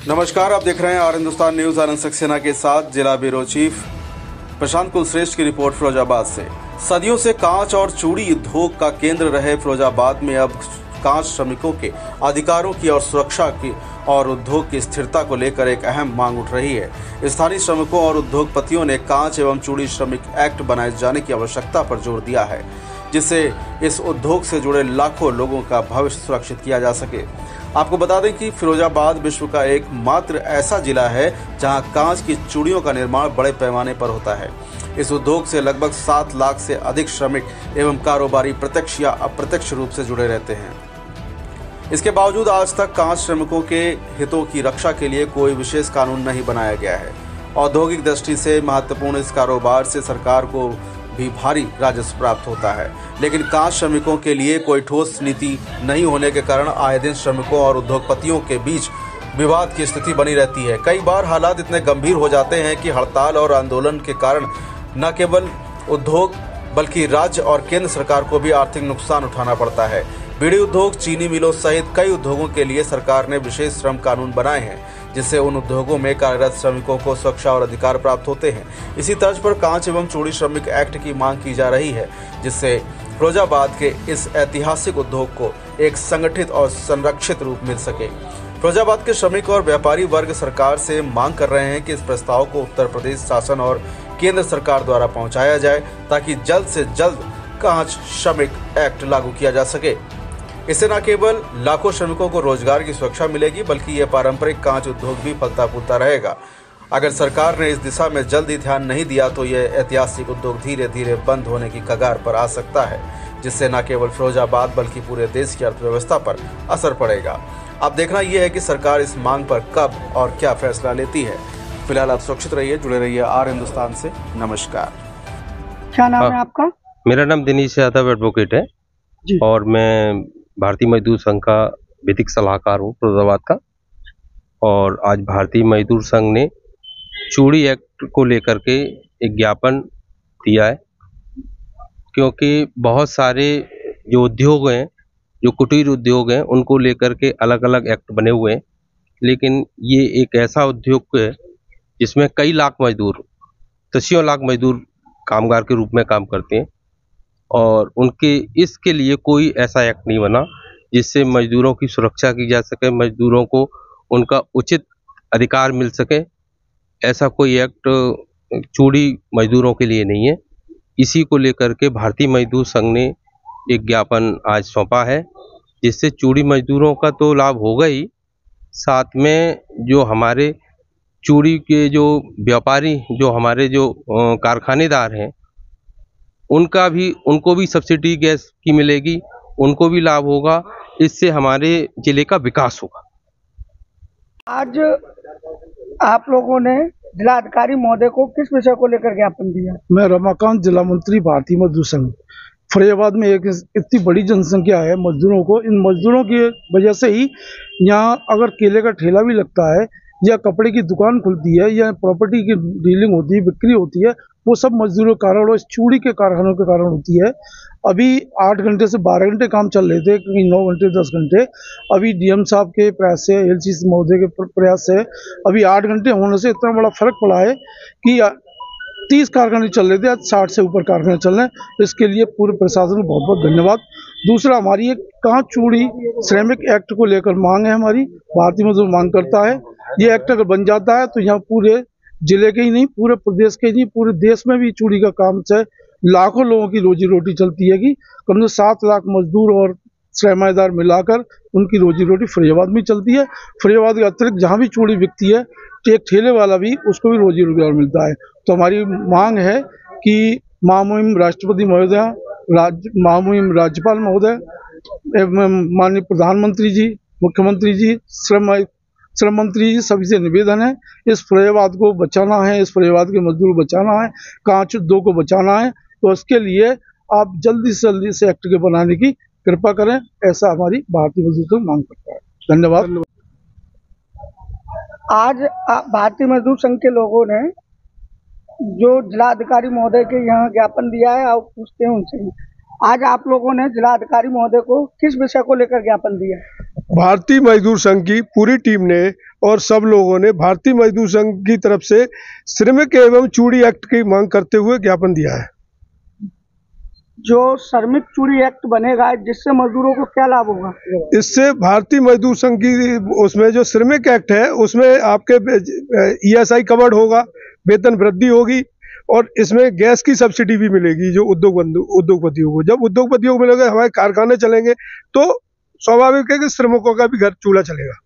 नमस्कार, आप देख रहे हैं आर हिंदुस्तान न्यूज। आनंद सक्सेना के साथ जिला ब्यूरो चीफ प्रशांत कुलश्रेष्ठ की रिपोर्ट फिरोजाबाद से। सदियों से कांच और चूड़ी उद्योग का केंद्र रहे फिरोजाबाद में अब कांच श्रमिकों के अधिकारों की और सुरक्षा की और उद्योग की स्थिरता को लेकर एक अहम मांग उठ रही है। स्थानीय श्रमिकों और उद्योगपतियों ने कांच एवं चूड़ी श्रमिक एक्ट बनाए जाने की आवश्यकता पर जोर दिया है, जिससे इस उद्योग से जुड़े लाखों लोगों का भविष्य सुरक्षित किया जा सके। आपको बता दें कि फिरोजाबाद विश्व का एकमात्र ऐसा जिला है जहां कांच की चूड़ियों का निर्माण बड़े पैमाने पर होता है। इस उद्योग से लगभग 7 लाख से अधिक श्रमिक एवं कारोबारी प्रत्यक्ष या अप्रत्यक्ष रूप से जुड़े रहते हैं। इसके बावजूद आज तक कांच श्रमिकों के हितों की रक्षा के लिए कोई विशेष कानून नहीं बनाया गया है। औद्योगिक दृष्टि से महत्वपूर्ण इस कारोबार से सरकार को भी भारी राजस्व प्राप्त होता है, लेकिन कांच श्रमिकों के लिए कोई ठोस नीति नहीं होने के कारण आए दिन श्रमिकों और उद्योगपतियों के बीच विवाद की स्थिति बनी रहती है। कई बार हालात इतने गंभीर हो जाते हैं कि हड़ताल और आंदोलन के कारण न केवल उद्योग बल्कि राज्य और केंद्र सरकार को भी आर्थिक नुकसान उठाना पड़ता है। बीड़ी उद्योग, चीनी मिलों सहित कई उद्योगों के लिए सरकार ने विशेष श्रम कानून बनाए हैं, जिससे उन उद्योगों में कार्यरत श्रमिकों को सुरक्षा और अधिकार प्राप्त होते हैं। इसी तर्ज पर कांच एवं चूड़ी श्रमिक एक्ट की मांग की जा रही है, जिससे फिरोजाबाद के इस ऐतिहासिक उद्योग को एक संगठित और संरक्षित रूप मिल सके। फिरोजाबाद के श्रमिक और व्यापारी वर्ग सरकार से मांग कर रहे हैं कि इस प्रस्ताव को उत्तर प्रदेश शासन और केंद्र सरकार द्वारा पहुंचाया जाए, ताकि जल्द से जल्द कांच श्रमिक एक्ट लागू किया जा सके। इससे न केवल लाखों श्रमिकों को रोजगार की सुरक्षा मिलेगी, बल्कि यह पारंपरिक कांच उद्योग भी फलता फूलता रहेगा। अगर सरकार ने इस दिशा में जल्दी ध्यान नहीं दिया तो यह ऐतिहासिक उद्योग धीरे धीरे बंद होने की कगार पर आ सकता है, जिससे न केवल फिरोजाबाद बल्कि पूरे देश की अर्थव्यवस्था पर असर पड़ेगा। अब देखना यह है कि सरकार इस मांग पर कब और क्या फैसला लेती है। फिलहाल आप सुरक्षित रहिए, जुड़े रहिए आर हिंदुस्तान से। नमस्कार। क्या नाम है आपका? मेरा नाम दिनेश यादव एडवोकेट है जी। और मैं भारतीय मजदूर संघ का विधिक सलाहकार हूँ फिरोजाबाद का। और आज भारतीय मजदूर संघ ने चूड़ी एक्ट को लेकर के एक ज्ञापन दिया है, क्योंकि बहुत सारे जो उद्योग हैं, जो कुटीर उद्योग हैं, उनको लेकर के अलग अलग एक्ट बने हुए हैं, लेकिन ये एक ऐसा उद्योग है जिसमें कई लाख मजदूर, दसियों लाख मजदूर कामगार के रूप में काम करते हैं, और उनके इसके लिए कोई ऐसा एक्ट नहीं बना जिससे मजदूरों की सुरक्षा की जा सके, मजदूरों को उनका उचित अधिकार मिल सके। ऐसा कोई एक्ट चूड़ी मजदूरों के लिए नहीं है। इसी को लेकर के भारतीय मजदूर संघ ने एक ज्ञापन आज सौंपा है, जिससे चूड़ी मजदूरों का तो लाभ होगा ही, साथ में जो हमारे चूड़ी के जो व्यापारी, जो हमारे जो कारखानेदार हैं, उनको भी सब्सिडी गैस की मिलेगी, उनको भी लाभ होगा। इससे हमारे जिले का विकास होगा। आज आप लोगों ने जिलाधिकारी महोदय को किस विषय को लेकर ज्ञापन दिया? मैं रमाकांत, जिला मंत्री भारतीय मजदूर संघ। फरीदाबाद में एक इतनी बड़ी जनसंख्या है मजदूरों को, इन मजदूरों की वजह से ही यहाँ अगर केले का ठेला भी लगता है या कपड़े की दुकान खुलती है या प्रॉपर्टी की डीलिंग होती है, बिक्री होती है, वो सब मजदूरों के कारण और इस चूड़ी के कारखानों के कारण होती है। अभी 8 घंटे से 12 घंटे काम चल रहे थे, कहीं 9 घंटे 10 घंटे। अभी डीएम साहब के प्रयास से, एलसीसी महोदय के प्रयास से अभी 8 घंटे होने से इतना बड़ा फर्क पड़ा है कि 30 कारखाने चल रहे थे, आज 60 से ऊपर कारखाने चल रहे हैं। इसके लिए पूरे प्रशासन को बहुत बहुत धन्यवाद। दूसरा, हमारी एक कांच चूड़ी श्रमिक एक्ट को लेकर मांग है, हमारी भारतीय मजदूर मांग करता है। ये एक्ट अगर बन जाता है तो यहाँ पूरे जिले के ही नहीं, पूरे प्रदेश के ही नहीं, पूरे देश में भी चूड़ी का काम से लाखों लोगों की रोजी रोटी चलती है कि कम से 7 लाख मजदूर और सरमाएदार मिलाकर उनकी रोजी रोटी फरीदाबाद में चलती है। फरीदाबाद के अतिरिक्त जहाँ भी चूड़ी बिकती है, एक ठेले वाला भी, उसको भी रोजी रोजगार मिलता है। तो हमारी मांग है कि महामहिम राष्ट्रपति महोदय, महामहिम राज्यपाल महोदय, माननीय प्रधानमंत्री जी, मुख्यमंत्री जी, श्रम मंत्री जी, सभी से निवेदन है, इस फरीदाबाद को बचाना है, इस फरीदाबाद के मजदूर बचाना है, कांच उद्योग को बचाना है। तो उसके लिए आप जल्दी से जल्दी से एक्ट के बनाने की कृपा करें, ऐसा हमारी भारतीय मजदूर संघ मांग करता है। धन्यवाद। आज भारतीय मजदूर संघ के लोगों ने जो जिलाधिकारी महोदय के यहाँ ज्ञापन दिया है, आप पूछते हैं उनसे, आज आप लोगों ने जिलाधिकारी महोदय को किस विषय को लेकर ज्ञापन दिया? भारतीय मजदूर संघ की पूरी टीम ने और सब लोगों ने भारतीय मजदूर संघ की तरफ से श्रमिक एवं चूड़ी एक्ट की मांग करते हुए ज्ञापन दिया है। जो श्रमिक चूड़ी एक्ट बनेगा जिससे मजदूरों को क्या लाभ होगा? इससे भारतीय मजदूर संघ की उसमें जो श्रमिक एक्ट है उसमें आपके ESI कवर्ड होगा, वेतन वृद्धि होगी और इसमें गैस की सब्सिडी भी मिलेगी जो उद्योगपतियों को। जब उद्योगपतियों को मिलेगा, हमारे कारखाने चलेंगे तो स्वाभाविक है कि श्रमिकों का भी घर चूल्हा चलेगा।